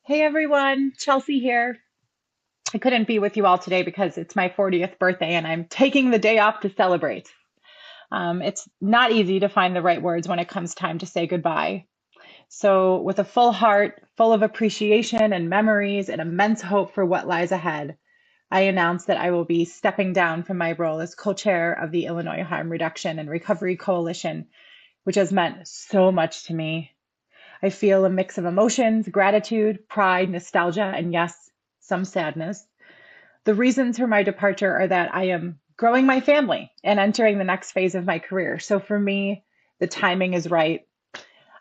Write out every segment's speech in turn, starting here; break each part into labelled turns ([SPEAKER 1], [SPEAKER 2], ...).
[SPEAKER 1] Hey everyone, Chelsea here. I couldn't be with you all today because it's my 40th birthday and I'm taking the day off to celebrate. It's not easy to find the right words when it comes time to say goodbye. So, with a full heart, full of appreciation and memories and immense hope for what lies ahead, I announce that I will be stepping down from my role as co chair of the Illinois Harm Reduction and Recovery Coalition, which has meant so much to me. I feel a mix of emotions, gratitude, pride, nostalgia, and yes, some sadness. The reasons for my departure are that I am growing my family and entering the next phase of my career. So for me, the timing is right.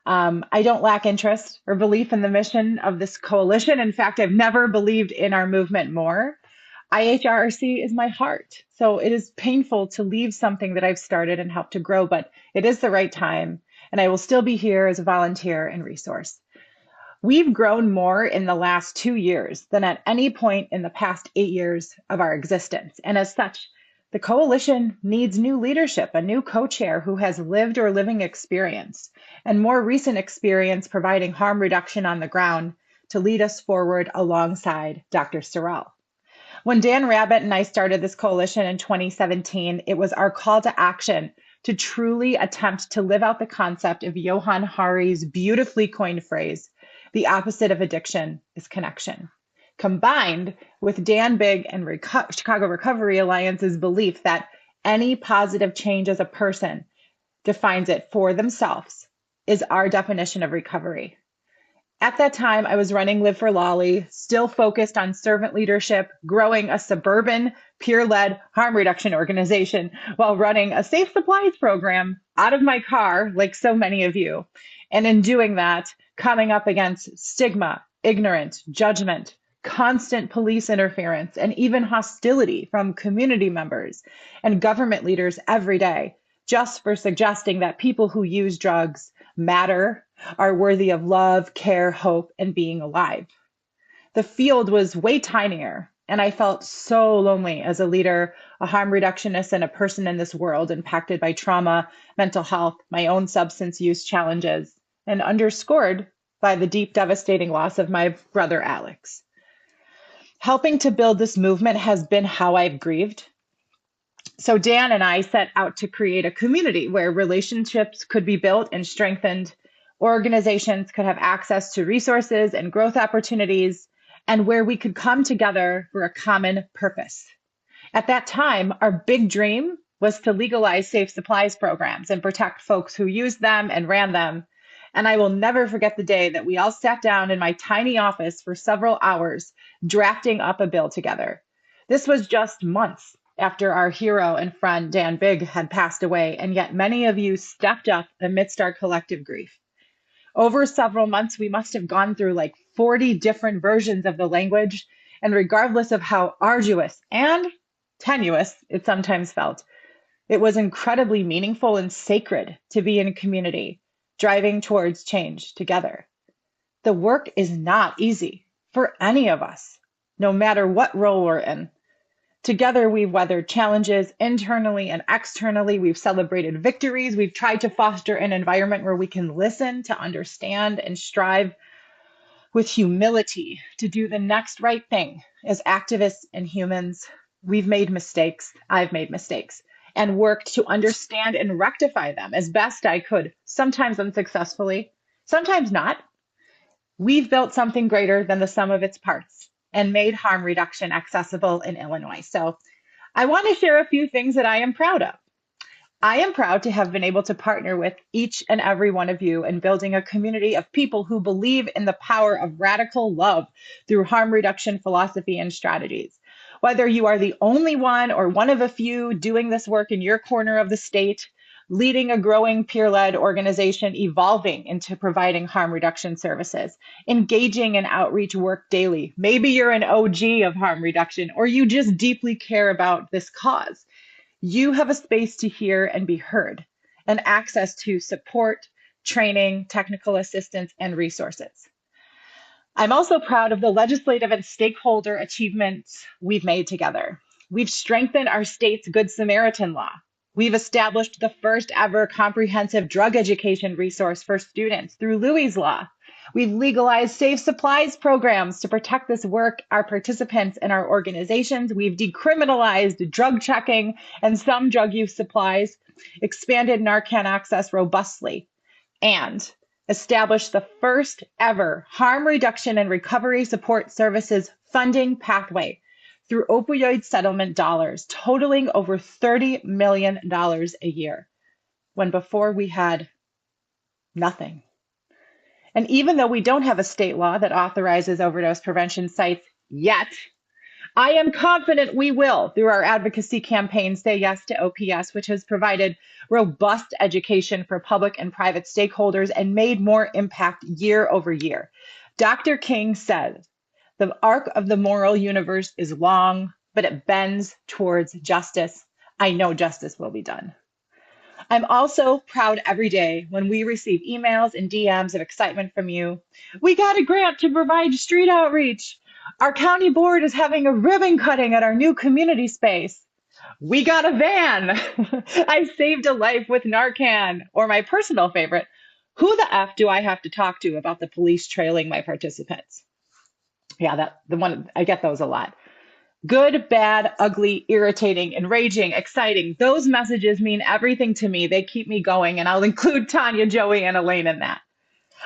[SPEAKER 1] I don't lack interest or belief in the mission of this coalition. In fact, I've never believed in our movement more. IHRRC is my heart. So it is painful to leave something that I've started and helped to grow, but it is the right time. And I will still be here as a volunteer and resource. We've grown more in the last 2 years than at any point in the past 8 years of our existence. And as such, the coalition needs new leadership, a new co chair who has lived or living experience and more recent experience providing harm reduction on the ground to lead us forward alongside Dr. Sorrell. When Dan Rabbitt and I started this coalition in 2017, it was our call to action to truly attempt to live out the concept of Johann Hari's beautifully coined phrase, the opposite of addiction is connection, combined with Dan Big and Chicago Recovery Alliance's belief that any positive change as a person defines it for themselves is our definition of recovery. At that time, I was running Live for Lolly, still focused on servant leadership, growing a suburban, peer led harm reduction organization while running a safe supplies program out of my car, like so many of you. And in doing that, coming up against stigma, ignorance, judgment, constant police interference, and even hostility from community members and government leaders every day, just for suggesting that people who use drugs matter, are worthy of love, care, hope, and being alive. The field was way tinier, and I felt so lonely as a leader, a harm reductionist, and a person in this world impacted by trauma, mental health, my own substance use challenges, and underscored by the deep, devastating loss of my brother, Alex. Helping to build this movement has been how I've grieved. So Dan and I set out to create a community where relationships could be built and strengthened, organizations could have access to resources and growth opportunities, and where we could come together for a common purpose. At that time, our big dream was to legalize safe supplies programs and protect folks who used them and ran them. And I will never forget the day that we all sat down in my tiny office for several hours drafting up a bill together. This was just months after our hero and friend Dan Big had passed away, and yet many of you stepped up amidst our collective grief. Over several months, we must have gone through like 40 different versions of the language, and regardless of how arduous and tenuous it sometimes felt, it was incredibly meaningful and sacred to be in a community, driving towards change together. The work is not easy for any of us, no matter what role we're in. Together, we've weathered challenges internally and externally. We've celebrated victories. We've tried to foster an environment where we can listen to understand and strive with humility to do the next right thing. As activists and humans, we've made mistakes. I've made mistakes and worked to understand and rectify them as best I could, sometimes unsuccessfully, sometimes not. We've built something greater than the sum of its parts and made harm reduction accessible in Illinois. So I want to share a few things that I am proud of. I am proud to have been able to partner with each and every one of you in building a community of people who believe in the power of radical love through harm reduction philosophy and strategies. Whether you are the only one or one of a few doing this work in your corner of the state, leading a growing peer-led organization evolving into providing harm reduction services, engaging in outreach work daily. Maybe you're an OG of harm reduction or you just deeply care about this cause. You have a space to hear and be heard and access to support, training, technical assistance, and resources. I'm also proud of the legislative and stakeholder achievements we've made together. We've strengthened our state's Good Samaritan law. We've established the first ever comprehensive drug education resource for students through Louis' Law. We've legalized safe supplies programs to protect this work, our participants, and our organizations. We've decriminalized drug checking and some drug use supplies, expanded Narcan access robustly, and established the first ever harm reduction and recovery support services funding pathway through opioid settlement dollars, totaling over $30 million a year, when before we had nothing. And even though we don't have a state law that authorizes overdose prevention sites yet, I am confident we will through our advocacy campaign, Say Yes to OPS, which has provided robust education for public and private stakeholders and made more impact year over year. Dr. King said, the arc of the moral universe is long, but it bends towards justice. I know justice will be done. I'm also proud every day when we receive emails and DMs of excitement from you. We got a grant to provide street outreach. Our county board is having a ribbon cutting at our new community space. We got a van. I saved a life with Narcan. Or my personal favorite, who the F do I have to talk to about the police trailing my participants? Yeah, I get those a lot. Good, bad, ugly, irritating, enraging, exciting. Those messages mean everything to me. They keep me going, and I'll include Tanya, Joey, and Elaine in that.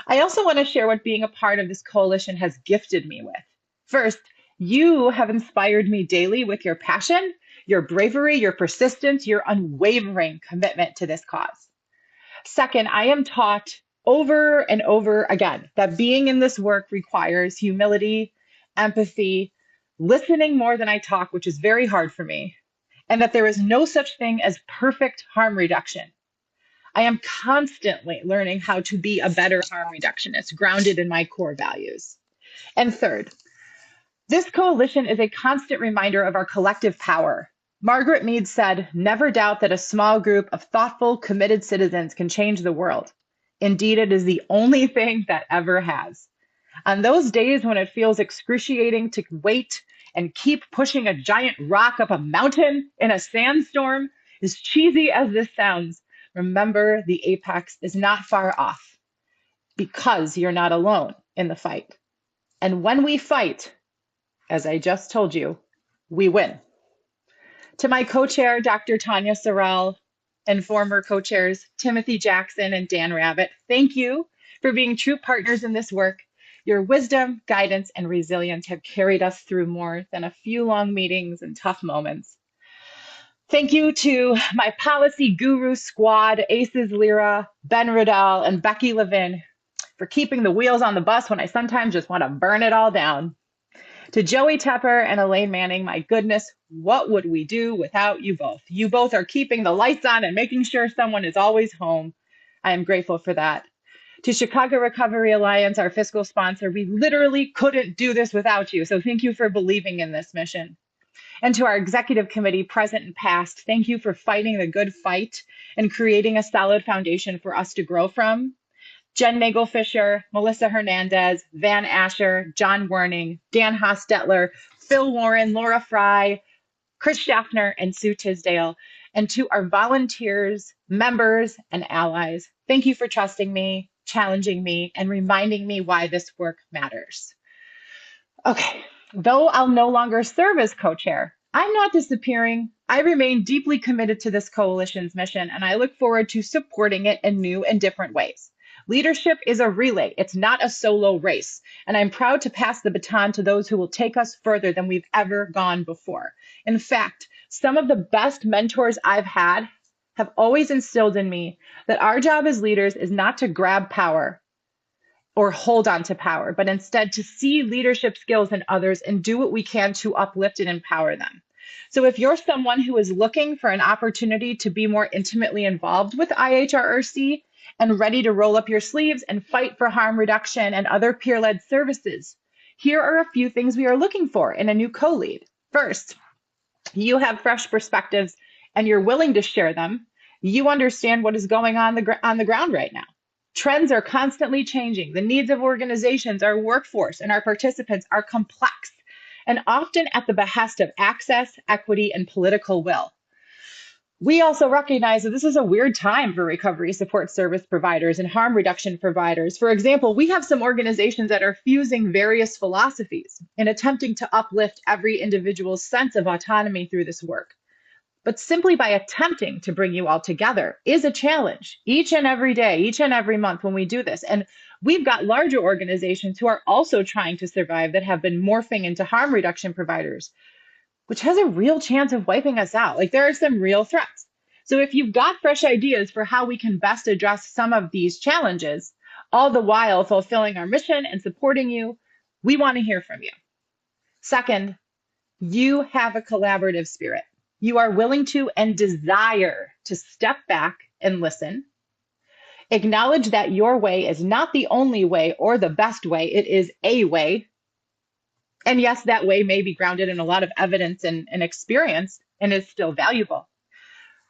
[SPEAKER 1] I also want to share what being a part of this coalition has gifted me with. First, you have inspired me daily with your passion, your bravery, your persistence, your unwavering commitment to this cause. Second, I am taught over and over again that being in this work requires humility, empathy, listening more than I talk, which is very hard for me, and that there is no such thing as perfect harm reduction. I am constantly learning how to be a better harm reductionist, grounded in my core values. And third, this coalition is a constant reminder of our collective power. Margaret Mead said, "Never doubt that a small group of thoughtful, committed citizens can change the world. Indeed, it is the only thing that ever has." On those days when it feels excruciating to wait and keep pushing a giant rock up a mountain in a sandstorm, as cheesy as this sounds, remember the apex is not far off because you're not alone in the fight. And when we fight, as I just told you, we win. To my co-chair, Dr. Tanya Sorrell, and former co-chairs, Timothy Jackson and Dan Rabbit, thank you for being true partners in this work. Your wisdom, guidance, and resilience have carried us through more than a few long meetings and tough moments. Thank you to my policy guru squad, Aces Lyra, Ben Riddell, and Becky Levin, for keeping the wheels on the bus when I sometimes just want to burn it all down. To Joey Tepper and Elaine Manning, my goodness, what would we do without you both? You both are keeping the lights on and making sure someone is always home. I am grateful for that. To Chicago Recovery Alliance, our fiscal sponsor, we literally couldn't do this without you. So thank you for believing in this mission. And to our executive committee, present and past, thank you for fighting the good fight and creating a solid foundation for us to grow from. Jen Nagelfisher, Melissa Hernandez, Van Asher, John Werning, Dan Hostetler, Phil Warren, Laura Fry, Chris Schaffner, and Sue Tisdale. And to our volunteers, members, and allies, thank you for trusting me, challenging me, and reminding me why this work matters. Okay, though I'll no longer serve as co-chair, I'm not disappearing. I remain deeply committed to this coalition's mission, and I look forward to supporting it in new and different ways. Leadership is a relay. It's not a solo race. And I'm proud to pass the baton to those who will take us further than we've ever gone before. In fact, some of the best mentors I've had have always instilled in me that our job as leaders is not to grab power or hold on to power, but instead to see leadership skills in others and do what we can to uplift and empower them. So if you're someone who is looking for an opportunity to be more intimately involved with IHRRC, and ready to roll up your sleeves and fight for harm reduction and other peer-led services, here are a few things we are looking for in a new co-lead. First, you have fresh perspectives and you're willing to share them. You understand what is going on the ground right now. Trends are constantly changing. The needs of organizations, our workforce, and our participants are complex and often at the behest of access, equity, and political will. We also recognize that this is a weird time for recovery support service providers and harm reduction providers. For example, we have some organizations that are fusing various philosophies and attempting to uplift every individual's sense of autonomy through this work. But simply by attempting to bring you all together is a challenge each and every day, each and every month when we do this. And we've got larger organizations who are also trying to survive that have been morphing into harm reduction providers, which has a real chance of wiping us out. Like there are some real threats. So if you've got fresh ideas for how we can best address some of these challenges, all the while fulfilling our mission and supporting you, we want to hear from you. Second, you have a collaborative spirit. You are willing to and desire to step back and listen. Acknowledge that your way is not the only way or the best way, it is a way. And yes, that way may be grounded in a lot of evidence and experience and is still valuable.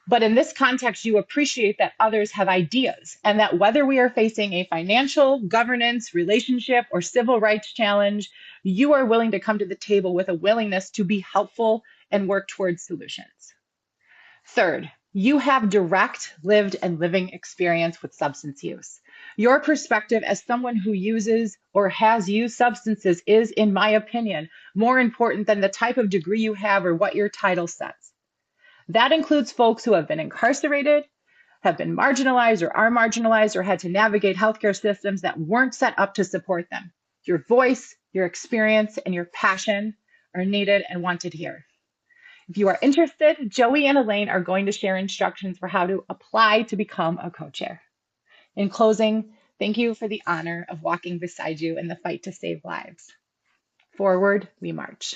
[SPEAKER 1] But in this context, you appreciate that others have ideas and that whether we are facing a financial, governance, relationship, or civil rights challenge, you are willing to come to the table with a willingness to be helpful and work towards solutions. Third, you have direct lived and living experience with substance use. Your perspective as someone who uses or has used substances is, in my opinion, more important than the type of degree you have or what your title says. That includes folks who have been incarcerated, have been marginalized or had to navigate healthcare systems that weren't set up to support them. Your voice, your experience, and your passion are needed and wanted here. If you are interested, Joey and Elaine are going to share instructions for how to apply to become a co-chair. In closing, thank you for the honor of walking beside you in the fight to save lives. Forward, we march.